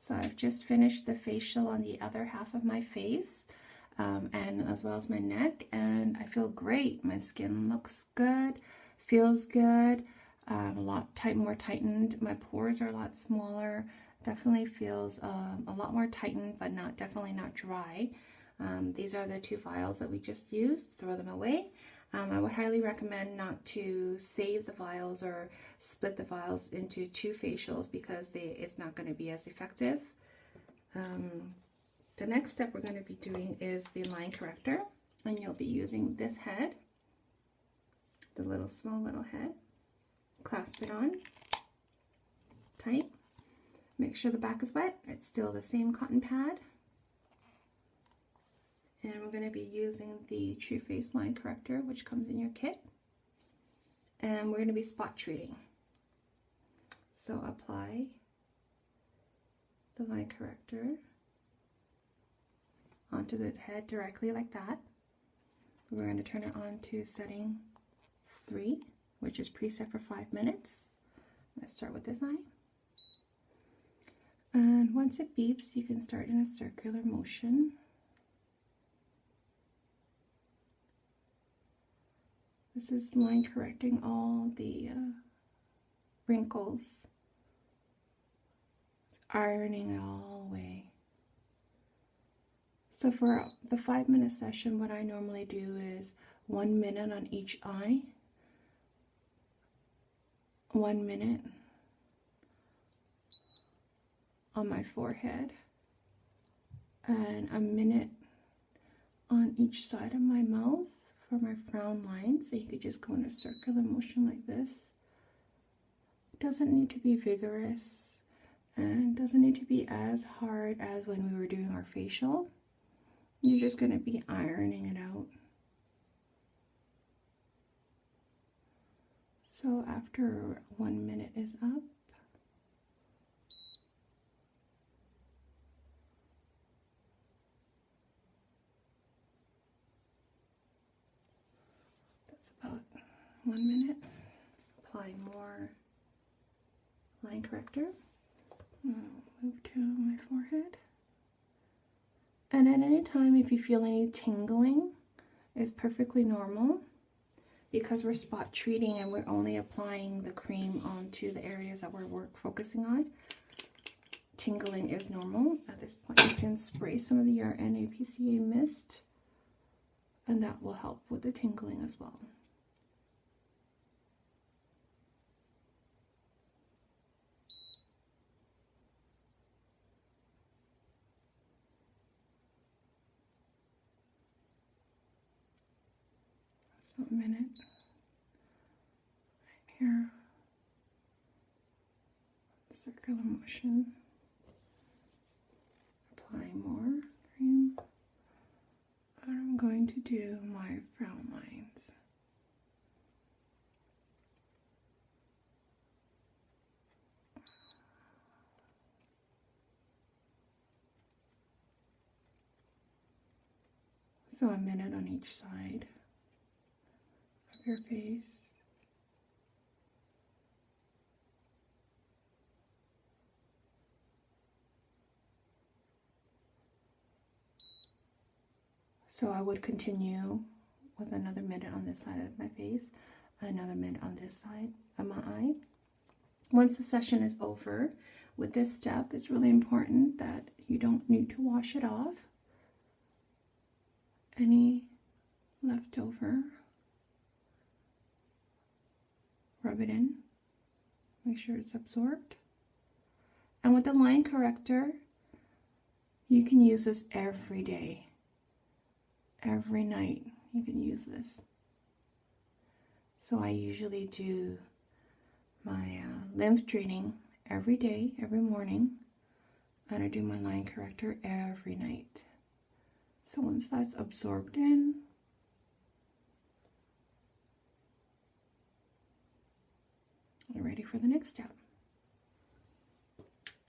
So I've just finished the facial on the other half of my face, and as well as my neck, and I feel great. My skin looks good, feels good, a lot more tightened. My pores are a lot smaller. Definitely feels a lot more tightened, but definitely not dry. These are the 2 vials that we just used. Throw them away. I would highly recommend not to save the vials or split the vials into 2 facials because it's not going to be as effective. The next step we're going to be doing is the line corrector, and you'll be using this head, the small little head. Clasp it on tight. Make sure the back is wet. It's still the same cotton pad. And we're going to be using the True Face Line Corrector, which comes in your kit. And we're going to be spot treating. So apply the line corrector onto the head directly like that. We're going to turn it on to setting 3, which is preset for 5 minutes. Let's start with this eye. And once it beeps, you can start in a circular motion. This is line correcting all the wrinkles. It's ironing it all away. So for the 5-minute session, what I normally do is 1 minute on each eye, 1 minute on my forehead, and a minute on each side of my mouth for my frown line. So you could just go in a circular motion like this. It doesn't need to be vigorous and doesn't need to be as hard as when we were doing our facial. You're just going to be ironing it out. So after 1 minute is up, that's about 1 minute. Apply more line corrector. Move to my forehead. And at any time, if you feel any tingling, it's perfectly normal because we're spot treating and we're only applying the cream onto the areas that we're focusing on. Tingling is normal. At this point, you can spray some of your NAPCA mist, and that will help with the tingling as well. So a minute right here, circular motion, apply more cream, and I'm going to do my frown lines. So a minute on each side your face. So I would continue with another minute on this side of my face, another minute on this side of my eye. Once the session is over, with this step, it's really important that you don't need to wash it off. Any leftover, rub it in, make sure it's absorbed. And with the line corrector, you can use this every day. Every night you can use this. So I usually do my lymph draining every day, every morning, and I do my line corrector every night. So once that's absorbed in, you're ready for the next step.